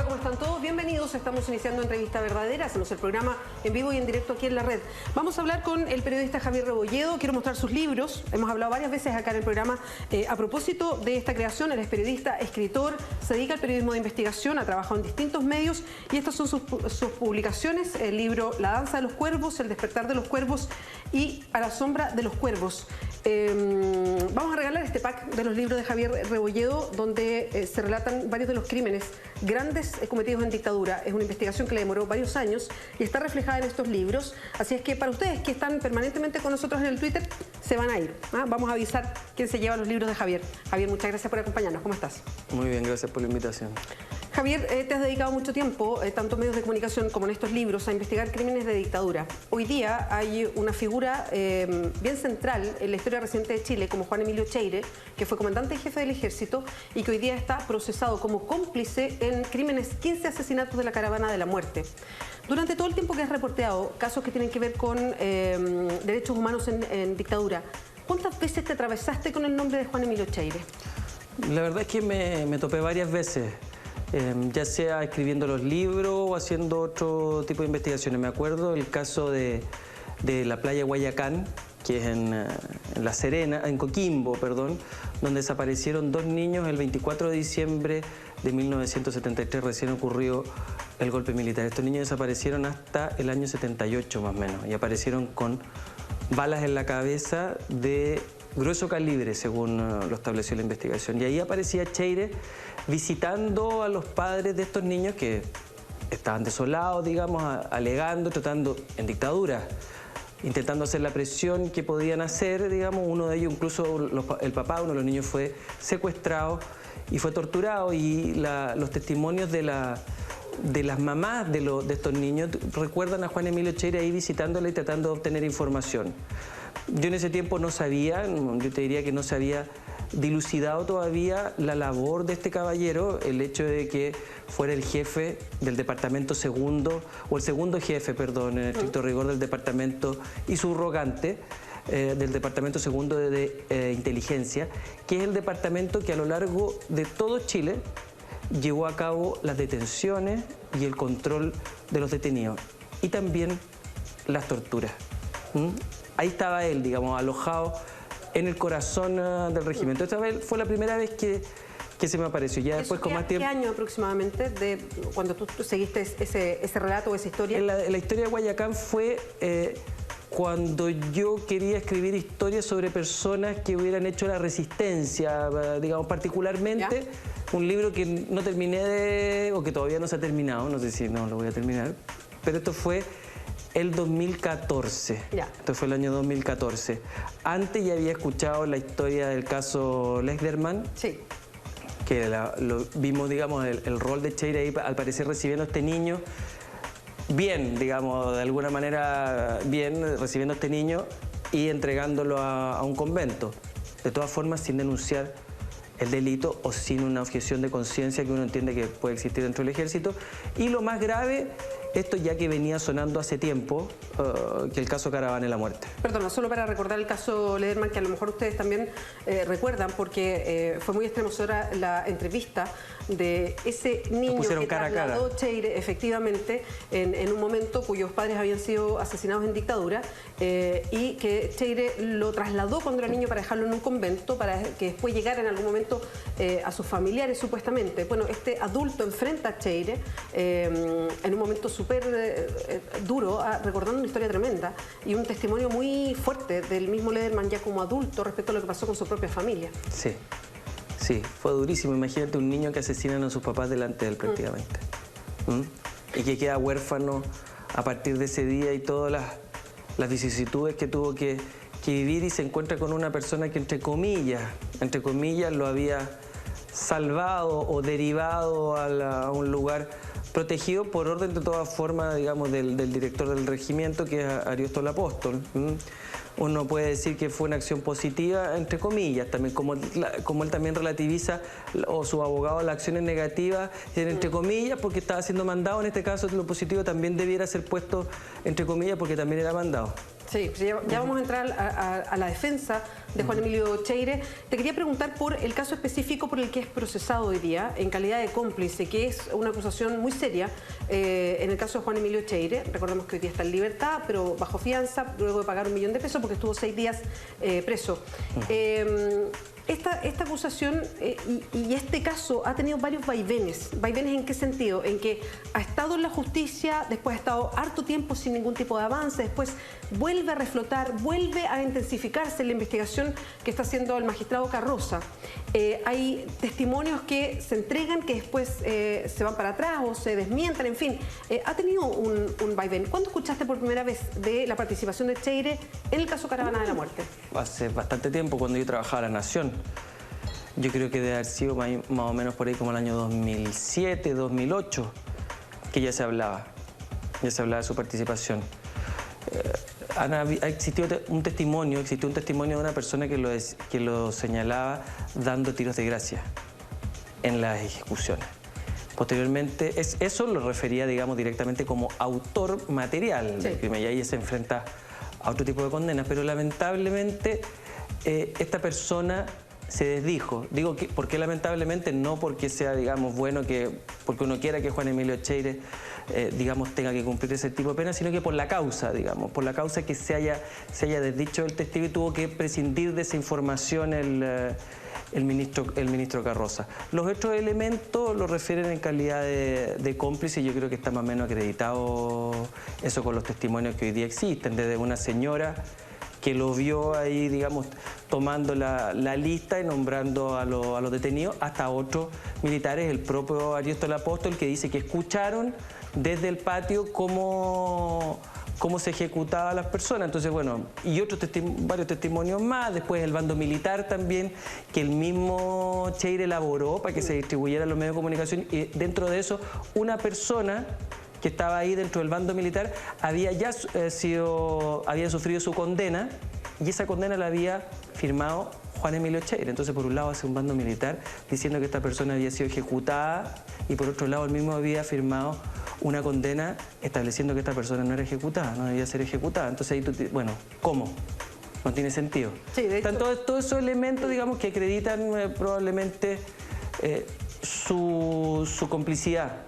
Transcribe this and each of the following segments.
¿cómo están todos? Bienvenidos. Estamos iniciando Entrevista Verdadera. Hacemos el programa en vivo y en directo aquí en la red. Vamos a hablar con el periodista Javier Rebolledo. Quiero mostrar sus libros. Hemos hablado varias veces acá en el programa a propósito de esta creación. Él es periodista, escritor, se dedica al periodismo de investigación, ha trabajado en distintos medios y estas son sus publicaciones. El libro La danza de los cuervos, El despertar de los cuervos y A la sombra de los cuervos. Vamos a regalar este pack de los libros de Javier Rebolledo, donde se relatan varios de los crímenes grandes cometidos en dictadura. Es una investigación que le demoró varios años y está reflejada en estos libros. Así es que para ustedes que están permanentemente con nosotros en el Twitter, se van a ir. Vamos a avisar quién se lleva los libros de Javier. Javier, muchas gracias por acompañarnos. ¿Cómo estás? Muy bien, gracias por la invitación. Javier, te has dedicado mucho tiempo, tanto en medios de comunicación como en estos libros, a investigar crímenes de dictadura. Hoy día hay una figura bien central en la historia reciente de Chile, como Juan Emilio Cheire, que fue comandante y jefe del ejército y que hoy día está procesado como cómplice en crímenes, 15 asesinatos de la Caravana de la Muerte. Durante todo el tiempo que has reporteado casos que tienen que ver con derechos humanos en dictadura, ¿cuántas veces te atravesaste con el nombre de Juan Emilio Cheire? La verdad es que me topé varias veces. Ya sea escribiendo los libros o haciendo otro tipo de investigaciones. Me acuerdo el caso de la playa Guayacán, que es en La Serena, en Coquimbo, perdón, donde desaparecieron 2 niños el 24 de diciembre de 1973, recién ocurrió el golpe militar. Estos niños desaparecieron hasta el año 78 más o menos y aparecieron con balas en la cabeza de grueso calibre, según lo estableció la investigación. Y ahí aparecía Cheire visitando a los padres de estos niños que estaban desolados, digamos, alegando, tratando, en dictadura, intentando hacer la presión que podían hacer, digamos. Uno de ellos, incluso el papá, uno de los niños, fue secuestrado y fue torturado. Y los testimonios de las mamás de estos niños recuerdan a Juan Emilio Cheire ahí visitándola y tratando de obtener información. Yo en ese tiempo no sabía, yo te diría que no se había dilucidado todavía la labor de este caballero, el hecho de que fuera el jefe del departamento segundo, o el segundo jefe, perdón, en estricto rigor del departamento y subrogante del departamento segundo de inteligencia, que es el departamento que a lo largo de todo Chile llevó a cabo las detenciones y el control de los detenidos y también las torturas. Ahí estaba él, digamos, alojado en el corazón del régimen. Entonces, esta vez fue la primera vez que se me apareció. Ya después, con más tiempo. ¿Qué año aproximadamente de cuando tú seguiste ese relato o esa historia? La historia de Guayacán fue cuando yo quería escribir historias sobre personas que hubieran hecho la resistencia, digamos, particularmente. ¿Ya? Un libro que no terminé o que todavía no se ha terminado, no sé si no lo voy a terminar, pero esto fue el 2014. Ya. Esto fue el año 2014. Antes ya había escuchado la historia del caso Lechlerman. Sí. Que lo vimos, digamos, el rol de Cheire ahí, al parecer recibiendo a este niño. Bien, digamos, de alguna manera bien, recibiendo a este niño y entregándolo a un convento. De todas formas, sin denunciar el delito o sin una objeción de conciencia que uno entiende que puede existir dentro del ejército. Y lo más grave, esto ya que venía sonando hace tiempo, que el caso Caravana de la Muerte. Perdona, solo para recordar el caso Lechlerman, que a lo mejor ustedes también recuerdan, porque fue muy estremecedora la entrevista de ese niño que trasladó Cheire, efectivamente, en un momento cuyos padres habían sido asesinados en dictadura, y que Cheire lo trasladó cuando era niño para dejarlo en un convento, para que después llegara en algún momento a sus familiares, supuestamente. Bueno, este adulto enfrenta a Cheire en un momento súper duro, recordando una historia tremenda y un testimonio muy fuerte del mismo Lechlerman ya como adulto respecto a lo que pasó con su propia familia. Sí, sí, fue durísimo. Imagínate un niño que asesinan a sus papás delante de él prácticamente. Y que queda huérfano a partir de ese día y todas las vicisitudes que tuvo que vivir, y se encuentra con una persona que entre comillas lo había salvado o derivado a un lugar protegido por orden, de todas formas, digamos, del director del regimiento, que es Ariosto Apóstol. Uno puede decir que fue una acción positiva, entre comillas, también como él también relativiza, o su abogado, las acciones negativas, entre comillas, porque estaba siendo mandado. En este caso, lo positivo también debiera ser puesto entre comillas, porque también era mandado. Sí, ya vamos a entrar a la defensa de Juan Emilio Cheire. Te quería preguntar por el caso específico por el que es procesado hoy día en calidad de cómplice, que es una acusación muy seria en el caso de Juan Emilio Cheire. Recordemos que hoy día está en libertad, pero bajo fianza, luego de pagar $1 millón porque estuvo 6 días preso. Esta acusación y este caso ha tenido varios vaivenes. ¿Vaivenes en qué sentido? En que ha estado en la justicia, después ha estado harto tiempo sin ningún tipo de avance, después vuelve a reflotar, vuelve a intensificarse la investigación que está haciendo el magistrado Carroza. Hay testimonios que se entregan, que después se van para atrás o se desmientan, en fin. Ha tenido un vaivén. ¿Cuándo escuchaste por primera vez de la participación de Cheire en el caso Caravana de la Muerte? Hace bastante tiempo, cuando yo trabajaba en La Nación. Yo creo que debe haber sido más o menos por ahí como el año 2007, 2008, que ya se hablaba de su participación. Existió un testimonio de una persona que lo señalaba dando tiros de gracia en las ejecuciones. Posteriormente, eso lo refería, digamos, directamente como autor material del crimen, y ahí se enfrenta a otro tipo de condenas, pero lamentablemente esta persona se desdijo. Digo que, ¿por qué lamentablemente? No porque sea, digamos, bueno, porque uno quiera que Juan Emilio Cheire, digamos, tenga que cumplir ese tipo de pena, sino que por la causa, digamos, por la causa que se haya desdicho el testigo y tuvo que prescindir de esa información el ministro Carroza. Los otros elementos lo refieren en calidad de cómplice, y yo creo que está más o menos acreditado eso con los testimonios que hoy día existen, desde una señora que lo vio ahí, digamos, tomando la lista y nombrando a los detenidos, hasta otros militares, el propio Aristóteles Apóstol, que dice que escucharon desde el patio cómo se ejecutaba a las personas. Entonces, bueno, y varios testimonios más. Después el bando militar también, que el mismo Cheire elaboró para que se distribuyera en los medios de comunicación, y dentro de eso una persona que estaba ahí dentro del bando militar había sufrido su condena, y esa condena la había firmado Juan Emilio Cheire. Entonces, por un lado hace un bando militar diciendo que esta persona había sido ejecutada, y por otro lado él mismo había firmado una condena estableciendo que esta persona no era ejecutada, no debía ser ejecutada. Entonces ahí bueno, ¿cómo? No tiene sentido. Sí, de hecho... Están todos esos elementos, digamos, que acreditan probablemente su complicidad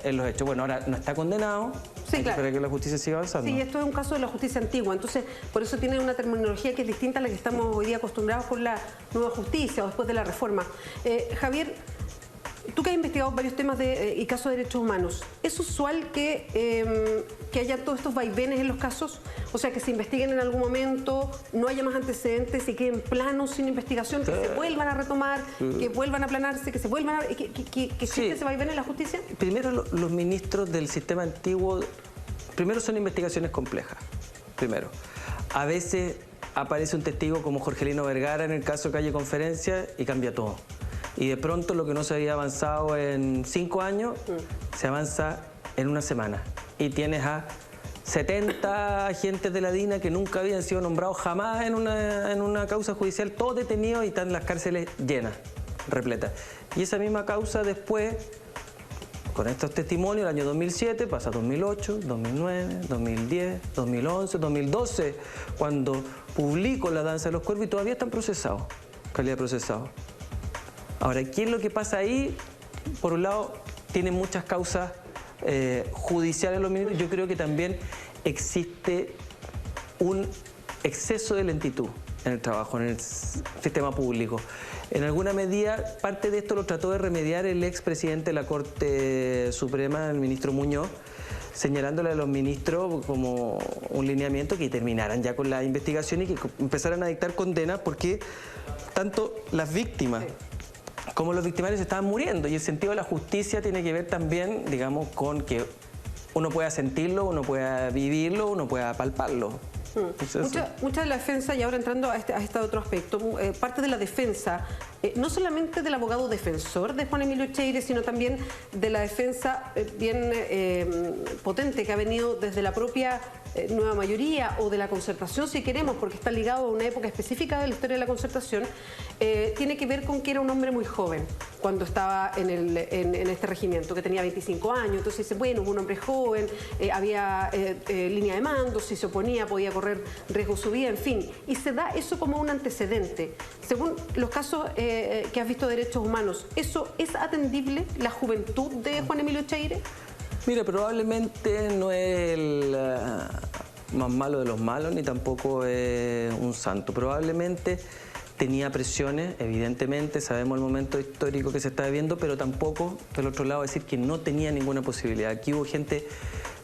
en los hechos. Bueno, ahora no está condenado. Sí, claro. Para que la justicia siga avanzando. Sí, esto es un caso de la justicia antigua, entonces por eso tiene una terminología que es distinta a la que estamos hoy día acostumbrados con la nueva justicia o después de la reforma. Javier, tú que has investigado varios temas y casos de derechos humanos, ¿es usual que haya todos estos vaivenes en los casos? O sea, que se investiguen en algún momento, no haya más antecedentes y queden planos sin investigación, que se vuelvan a retomar, que vuelvan a aplanarse, que se vuelvan a... que existe ese vaivén en la justicia. Primero, los ministros del sistema antiguo, primero son investigaciones complejas, primero. A veces aparece un testigo como Jorgelino Vergara en el caso de Calle Conferencia y cambia todo. Y de pronto lo que no se había avanzado en 5 años, se avanza en una semana. Y tienes a 70 agentes de la DINA que nunca habían sido nombrados jamás en una causa judicial, todos detenidos, y están las cárceles llenas, repletas. Y esa misma causa después, con estos testimonios, el año 2007, pasa 2008, 2009, 2010, 2011, 2012, cuando publico La Danza de los Cuervos, y todavía están procesados, calidad de procesados. Ahora, ¿qué es lo que pasa ahí? Por un lado, tienen muchas causas judiciales los ministros. Yo creo que también existe un exceso de lentitud en el trabajo, en el sistema público. En alguna medida, parte de esto lo trató de remediar el expresidente de la Corte Suprema, el ministro Muñoz, señalándole a los ministros como un lineamiento que terminaran ya con la investigación y que empezaran a dictar condenas, porque tanto las víctimas como los victimarios estaban muriendo, y el sentido de la justicia tiene que ver también, digamos, con que uno pueda sentirlo, uno pueda vivirlo, uno pueda palparlo. Mucha de la defensa, y ahora entrando a este otro aspecto, parte de la defensa, no solamente del abogado defensor de Juan Emilio Cheire, sino también de la defensa bien potente que ha venido desde la propia Nueva Mayoría o de la Concertación, si queremos, porque está ligado a una época específica de la historia de la Concertación, tiene que ver con que era un hombre muy joven cuando estaba en este regimiento, que tenía 25 años. Entonces dice, bueno, un hombre joven, había línea de mando, si se oponía podía correr riesgo su vida, en fin. Y se da eso como un antecedente. Según los casos que has visto de derechos humanos, ¿eso es atendible, la juventud de Juan Emilio Echeire? Mira, probablemente no es el más malo de los malos, ni tampoco es un santo. Probablemente tenía presiones, evidentemente, sabemos el momento histórico que se está viviendo, pero tampoco, del otro lado, decir que no tenía ninguna posibilidad. Aquí hubo gente,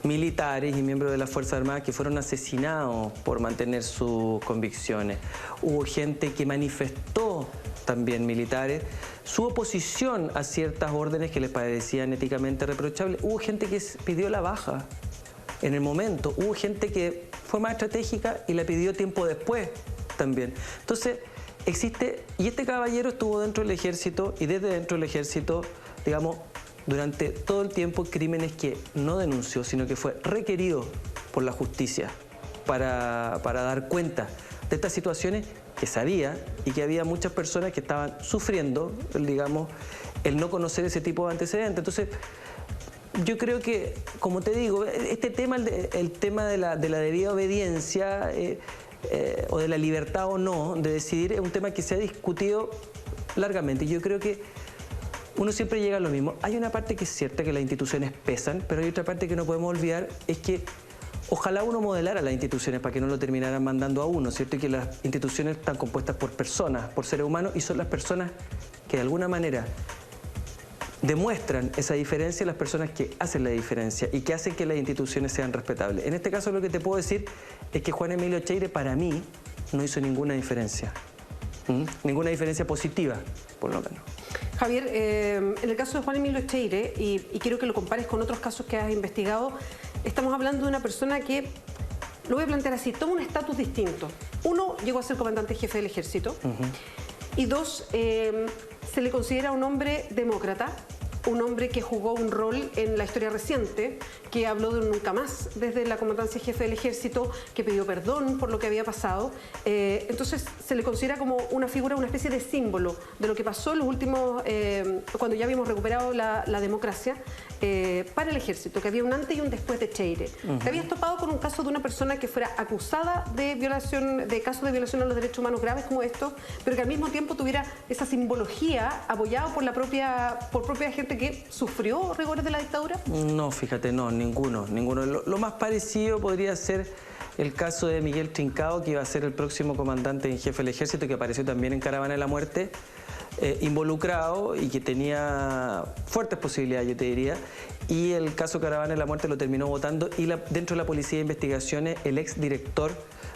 militares y miembros de las Fuerzas Armadas, que fueron asesinados por mantener sus convicciones. Hubo gente que manifestó, también militares, su oposición a ciertas órdenes que les parecían éticamente reprochables. Hubo gente que pidió la baja en el momento. Hubo gente que fue más estratégica y la pidió tiempo después también. Entonces, existe, y este caballero estuvo dentro del ejército y desde dentro del ejército, digamos, durante todo el tiempo, crímenes que no denunció, sino que fue requerido por la justicia para dar cuenta de estas situaciones que sabía y que había muchas personas que estaban sufriendo, digamos, el no conocer ese tipo de antecedentes. Entonces, yo creo que, como te digo, este tema, el tema de la debida obediencia o de la libertad o no de decidir, es un tema que se ha discutido largamente. Y yo creo que uno siempre llega a lo mismo. Hay una parte que es cierta, que las instituciones pesan, pero hay otra parte que no podemos olvidar, es que ojalá uno modelara las instituciones para que no lo terminaran mandando a uno, ¿cierto? Y que las instituciones están compuestas por personas, por seres humanos, y son las personas que de alguna manera demuestran esa diferencia, las personas que hacen la diferencia y que hacen que las instituciones sean respetables. En este caso, lo que te puedo decir es que Juan Emilio Echeire, para mí, no hizo ninguna diferencia. Ninguna diferencia positiva, por lo menos. Javier, en el caso de Juan Emilio Echeire, y quiero que lo compares con otros casos que has investigado, estamos hablando de una persona que, lo voy a plantear así, toma un estatus distinto. Uno, llegó a ser comandante jefe del ejército, y dos, se le considera un hombre demócrata, un hombre que jugó un rol en la historia reciente, que habló de un nunca más desde la comandancia jefe del ejército, que pidió perdón por lo que había pasado. Entonces se le considera como una figura, una especie de símbolo de lo que pasó en los últimos, cuando ya habíamos recuperado la democracia, para el ejército, que había un antes y un después de Echeire. ¿Te habías topado con un caso de una persona que fuera acusada de violación, de casos de violación a los derechos humanos graves como estos, pero que al mismo tiempo tuviera esa simbología apoyada por propia gente que sufrió rigores de la dictadura? No, fíjate, no, ninguno. Lo más parecido podría ser el caso de Miguel Trincao, que iba a ser el próximo comandante en jefe del ejército, que apareció también en Caravana de la Muerte, involucrado y que tenía fuertes posibilidades, yo te diría, y el caso Caravana de la Muerte lo terminó votando, y dentro de la Policía de Investigaciones, el exdirector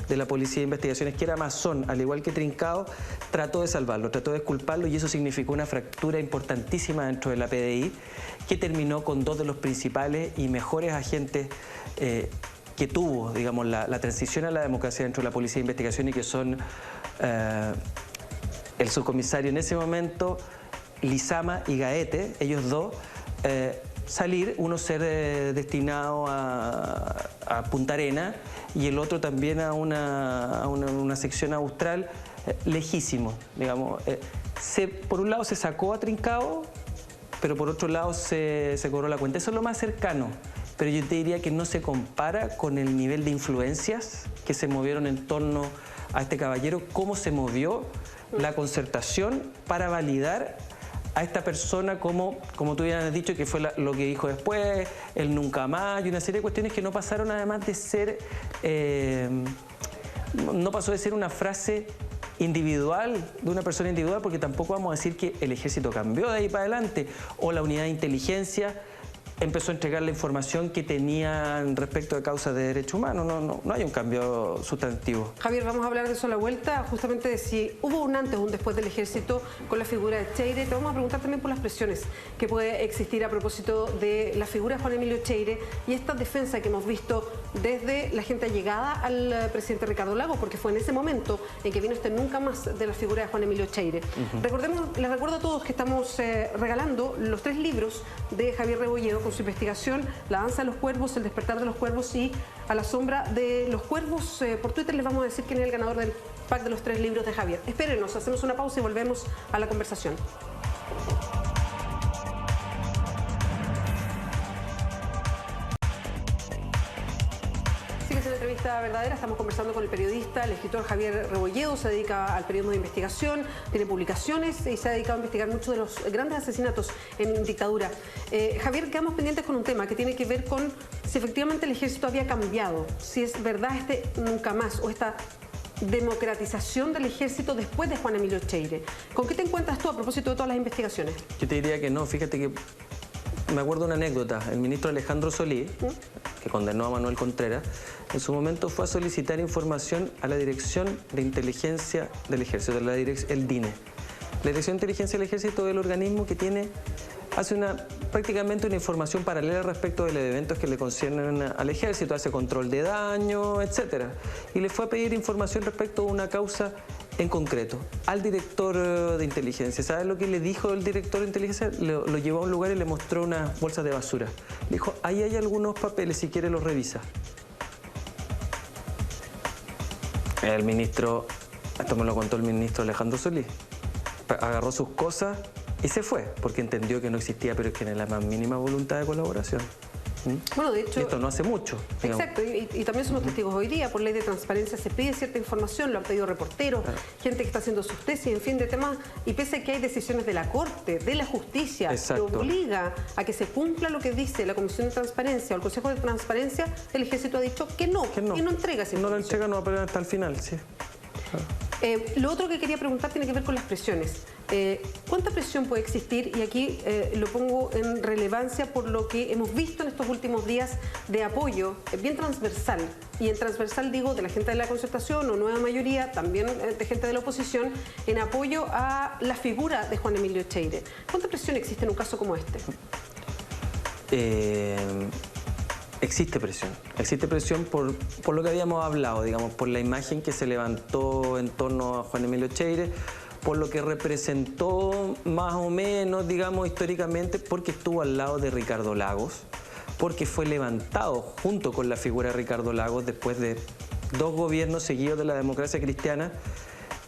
de la Policía de Investigaciones, que era masón, al igual que Trincao, trató de salvarlo, trató de exculparlo, y eso significó una fractura importantísima dentro de la PDI, que terminó con dos de los principales y mejores agentes que tuvo, digamos, la transición a la democracia dentro de la Policía de Investigación, y que son el subcomisario en ese momento, Lizama y Gaete, ellos dos, salir, uno ser destinado a Punta Arena y el otro también a una sección austral, lejísimo, digamos. Por un lado se sacó a Trincao, pero por otro lado se cobró la cuenta. Eso es lo más cercano, pero yo te diría que no se compara con el nivel de influencias que se movieron en torno a este caballero, cómo se movió la Concertación para validar a esta persona, como tú ya has dicho, que fue lo que dijo después, el nunca más, y una serie de cuestiones que no pasaron, además de ser, no pasó de ser una frase individual, de una persona individual, porque tampoco vamos a decir que el ejército cambió de ahí para adelante, o la unidad de inteligencia empezó a entregar la información que tenían respecto de causas de derechos humanos. No hay un cambio sustantivo. Javier, vamos a hablar de eso a la vuelta, justamente de si hubo un antes o un después del ejército con la figura de Echeire. Te vamos a preguntar también por las presiones que puede existir a propósito de la figura de Juan Emilio Echeire y esta defensa que hemos visto desde la gente allegada al presidente Ricardo Lagos, porque fue en ese momento en que vino este nunca más de la figura de Juan Emilio Cheire. Les recuerdo a todos que estamos regalando los 3 libros de Javier Rebolledo con su investigación La danza de los cuervos, El despertar de los cuervos y A la sombra de los cuervos. Por Twitter les vamos a decir quién es el ganador del pack de los 3 libros de Javier. Espérenos, hacemos una pausa y volvemos a la conversación. En la entrevista verdadera estamos conversando con el periodista, el escritor Javier Rebolledo. Se dedica al periodismo de investigación, tiene publicaciones y se ha dedicado a investigar muchos de los grandes asesinatos en dictadura. Javier, quedamos pendientes con un tema que tiene que ver con si efectivamente el ejército había cambiado, si es verdad este nunca más o esta democratización del ejército después de Juan Emilio Cheire. ¿Con qué te encuentras tú a propósito de todas las investigaciones? Yo te diría que no, fíjate que me acuerdo una anécdota. El ministro Alejandro Solís, que condenó a Manuel Contreras, en su momento fue a solicitar información a la Dirección de Inteligencia del Ejército, el DINE. La Dirección de Inteligencia del Ejército es el organismo que hace prácticamente una información paralela respecto de los eventos que le conciernen al Ejército, hace control de daño, etc. Y le fue a pedir información respecto a una causa en concreto al director de inteligencia. ¿Sabes lo que le dijo el director de inteligencia? Lo llevó a un lugar y le mostró unas bolsas de basura. Le dijo, ahí hay algunos papeles, si quiere los revisa. El ministro, esto me lo contó el ministro Alejandro Solís, agarró sus cosas y se fue, porque entendió que no existía, pero es que no la más mínima voluntad de colaboración. Bueno, de hecho, y esto no hace mucho. Exacto, y también somos testigos hoy día. Por ley de transparencia se pide cierta información, lo han pedido reporteros, gente que está haciendo sus tesis, en fin, de temas. Y pese a que hay decisiones de la Corte, de la Justicia, Exacto, que obliga a que se cumpla lo que dice la Comisión de Transparencia o el Consejo de Transparencia, el Ejército ha dicho que no y no entrega esa información. No la entrega, no va a pelear hasta el final, sí. Lo otro que quería preguntar tiene que ver con las presiones. ¿Cuánta presión puede existir? Y aquí lo pongo en relevancia por lo que hemos visto en estos últimos días de apoyo bien transversal. Y en transversal digo de la gente de la Concertación o nueva mayoría, también de gente de la oposición, en apoyo a la figura de Juan Emilio Cheire. ¿Cuánta presión existe en un caso como este? Existe presión por lo que habíamos hablado, digamos, por la imagen que se levantó en torno a Juan Emilio Cheire, por lo que representó más o menos, digamos, históricamente, porque estuvo al lado de Ricardo Lagos, porque fue levantado junto con la figura de Ricardo Lagos después de 2 gobiernos seguidos de la democracia cristiana.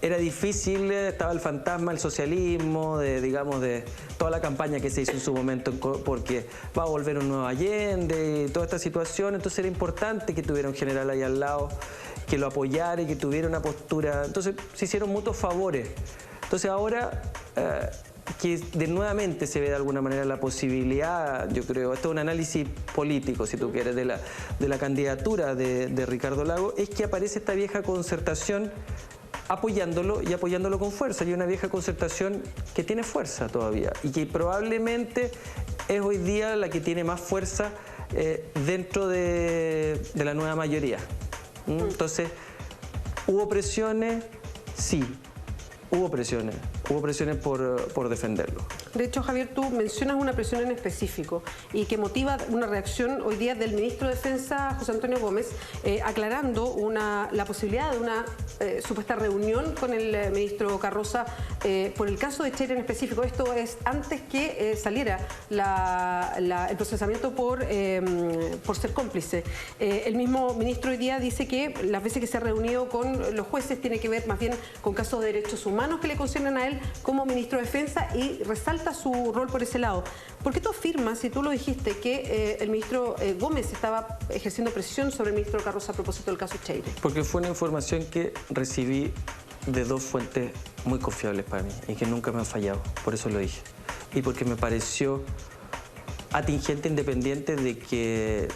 Era difícil, estaba el fantasma del socialismo, de toda la campaña que se hizo en su momento, porque va a volver un nuevo Allende y toda esta situación. Entonces era importante que tuviera un general ahí al lado, que lo apoyara y que tuviera una postura. Entonces se hicieron mutuos favores. Entonces ahora que nuevamente se ve de alguna manera la posibilidad, yo creo, esto es un análisis político, si tú quieres, de la candidatura de Ricardo Lagos, es que aparece esta vieja Concertación apoyándolo y apoyándolo con fuerza. Y una vieja Concertación que tiene fuerza todavía y que probablemente es hoy día la que tiene más fuerza dentro de la nueva mayoría. Entonces, ¿hubo presiones? Sí, hubo presiones por defenderlo. De hecho, Javier, tú mencionas una presión en específico y que motiva una reacción hoy día del ministro de Defensa, José Antonio Gómez, aclarando la posibilidad de una supuesta reunión con el ministro Carroza por el caso de Cheire en específico. Esto es antes que saliera el procesamiento por ser cómplice. El mismo ministro hoy día dice que las veces que se ha reunido con los jueces tiene que ver más bien con casos de derechos humanos que le conciernen a él como ministro de Defensa y resalta su rol por ese lado. ¿Por qué tú afirmas, si tú lo dijiste, que el ministro Gómez estaba ejerciendo presión sobre el ministro Carroza a propósito del caso Cheire? Porque fue una información que recibí de 2 fuentes muy confiables para mí y que nunca me han fallado, por eso lo dije. Y porque me pareció atingente, independiente de que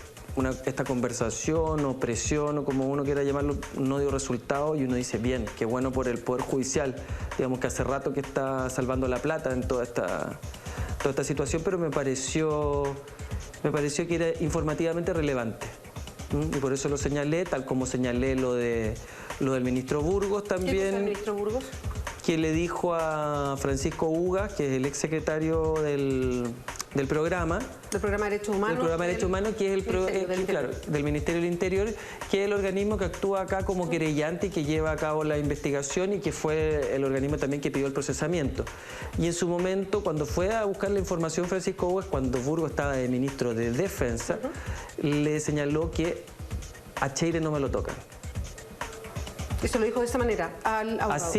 esta conversación o presión o como uno quiera llamarlo no dio resultado, y uno dice, bien, qué bueno por el Poder Judicial, digamos que hace rato que está salvando la plata en toda esta situación, pero me pareció que era informativamente relevante. Y por eso lo señalé, tal como señalé lo del ministro Burgos también. ¿Quién es el ministro Burgos? Que le dijo a Francisco Ugas, que es el exsecretario del del programa. Del programa de Derechos Humanos. Del programa de Derechos Humanos, que es del Ministerio del Interior, que es el organismo que actúa acá como querellante y que lleva a cabo la investigación y que fue el organismo también que pidió el procesamiento. Y en su momento, cuando fue a buscar la información Francisco Hugues, cuando Burgos estaba de ministro de Defensa, le señaló que a Cheire no me lo tocan. Eso lo dijo de esa manera al abogado.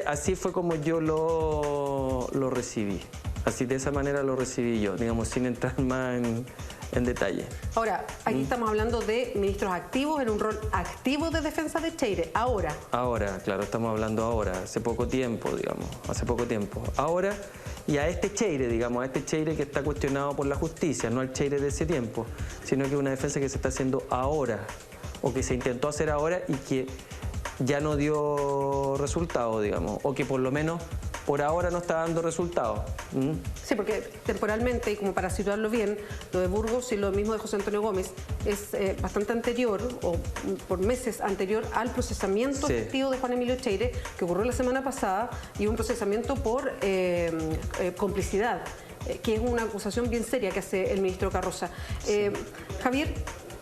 Así fue como yo lo recibí. Así de esa manera lo recibí yo, digamos, sin entrar más en detalle. Ahora, aquí estamos hablando de ministros activos en un rol activo de defensa de Cheire. Ahora, claro, estamos hablando ahora, hace poco tiempo, digamos, hace poco tiempo. Ahora, y a este Cheire, digamos, a este Cheire que está cuestionado por la justicia, no al Cheire de ese tiempo, sino que es una defensa que se está haciendo ahora, o que se intentó hacer ahora y que ya no dio resultado, digamos, o que por lo menos por ahora no está dando resultados. Sí, porque temporalmente, y como para situarlo bien, lo de Burgos y lo mismo de José Antonio Gómez es bastante anterior, o por meses anterior, al procesamiento efectivo de Juan Emilio Cheire, que ocurrió la semana pasada, y un procesamiento por complicidad, que es una acusación bien seria que hace el ministro Carroza. Javier,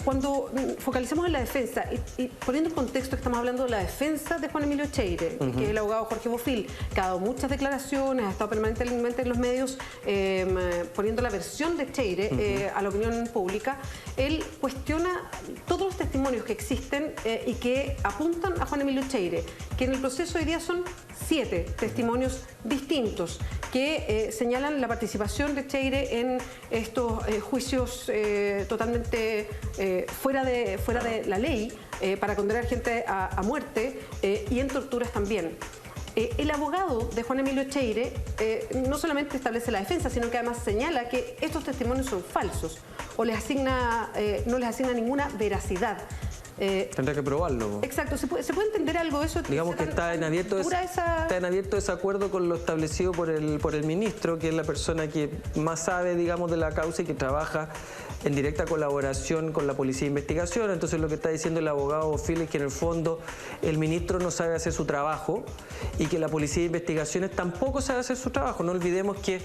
cuando focalizamos en la defensa y poniendo en contexto que estamos hablando de la defensa de Juan Emilio Cheire, que es el abogado Jorge Bofill, que ha dado muchas declaraciones, ha estado permanentemente en los medios poniendo la versión de Cheire a la opinión pública, él cuestiona todos los testimonios que existen y que apuntan a Juan Emilio Cheire, que en el proceso hoy día son 7 testimonios distintos que señalan la participación de Cheire en estos juicios totalmente fuera de la ley para condenar gente a muerte y en torturas también. El abogado de Juan Emilio Cheire no solamente establece la defensa, sino que además señala que estos testimonios son falsos o no les asigna ninguna veracidad. Tendrá que probarlo. Exacto. ¿Se puede entender algo de eso? Digamos que está en abierto desacuerdo con lo establecido por el ministro, que es la persona que más sabe, digamos, de la causa y que trabaja en directa colaboración con la Policía de Investigación. Entonces lo que está diciendo el abogado Bofill es que en el fondo el ministro no sabe hacer su trabajo y que la Policía de Investigaciones tampoco sabe hacer su trabajo. No olvidemos que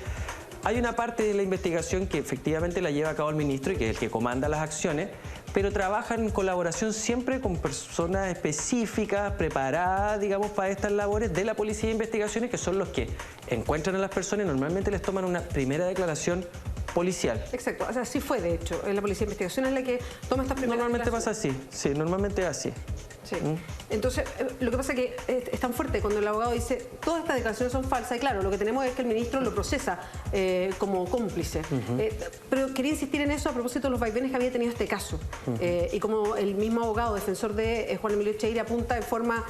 hay una parte de la investigación que efectivamente la lleva a cabo el ministro y que es el que comanda las acciones, pero trabaja en colaboración siempre con personas específicas, preparadas, digamos, para estas labores de la Policía de Investigaciones, que son los que encuentran a las personas y normalmente les toman una primera declaración policial. Exacto, o sea, así fue de hecho. La Policía de Investigación es la que toma estas primeras Normalmente pasa así, sí, normalmente es así. Sí. Entonces, lo que pasa es que es tan fuerte cuando el abogado dice todas estas declaraciones son falsas, y claro, lo que tenemos es que el ministro lo procesa como cómplice. Pero quería insistir en eso a propósito de los vaivenes que había tenido este caso. Y como el mismo abogado defensor de Juan Emilio Cheire apunta de forma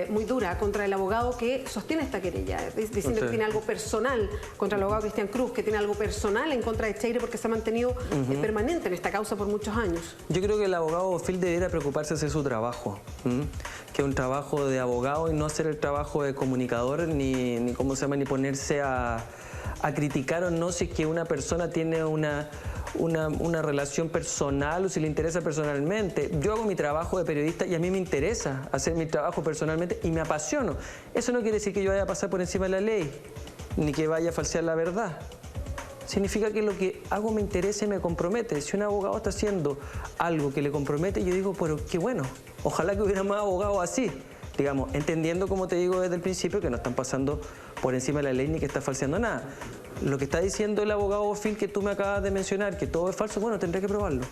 muy dura contra el abogado que sostiene esta querella, diciendo que tiene algo personal contra el abogado Cristian Cruz, que tiene algo personal en contra de Cheire porque se ha mantenido permanente en esta causa por muchos años. Yo creo que el abogado Bofill debiera preocuparse de hacer su trabajo. Que es un trabajo de abogado y no hacer el trabajo de comunicador ni ¿cómo se llama? Ni ponerse a criticar o no si es que una persona tiene una relación personal o si le interesa personalmente. Yo hago mi trabajo de periodista y a mí me interesa hacer mi trabajo personalmente y me apasiono. Eso no quiere decir que yo vaya a pasar por encima de la ley ni que vaya a falsear la verdad. Significa que lo que hago me interesa y me compromete. Si un abogado está haciendo algo que le compromete, yo digo, pero qué bueno, ojalá que hubiera más abogados así, digamos, entendiendo, como te digo desde el principio, que no están pasando por encima de la ley ni que está falseando nada. Lo que está diciendo el abogado Bofill que tú me acabas de mencionar, que todo es falso, bueno, tendré que probarlo.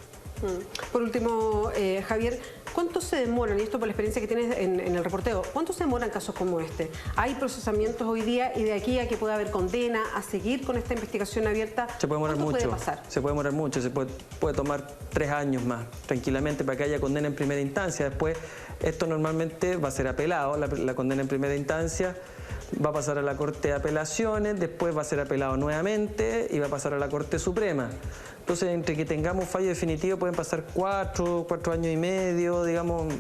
Por último, Javier, ¿cuánto se demoran, y esto por la experiencia que tienes en el reporteo, cuánto se demoran casos como este? ¿Hay procesamientos hoy día y de aquí a que pueda haber condena, a seguir con esta investigación abierta? Se puede demorar mucho. ¿Puede pasar? Se puede demorar mucho, se puede tomar 3 años más, tranquilamente, para que haya condena en primera instancia. Después, esto normalmente va a ser apelado, la condena en primera instancia. Va a pasar a la Corte de Apelaciones, después va a ser apelado nuevamente y va a pasar a la Corte Suprema. Entonces, entre que tengamos fallo definitivo pueden pasar 4 años y medio, digamos,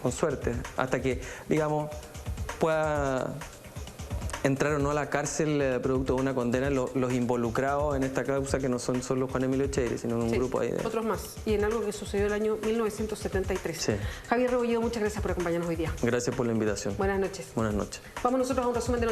con suerte, hasta que, digamos, pueda entrar o no a la cárcel producto de una condena los involucrados en esta causa, que no son solo Juan Emilio Cheire, sino un grupo ahí de... otros más, y en algo que sucedió el año 1973. Sí. Javier Rebolledo, muchas gracias por acompañarnos hoy día. Gracias por la invitación. Buenas noches. Buenas noches. Vamos nosotros a un resumen de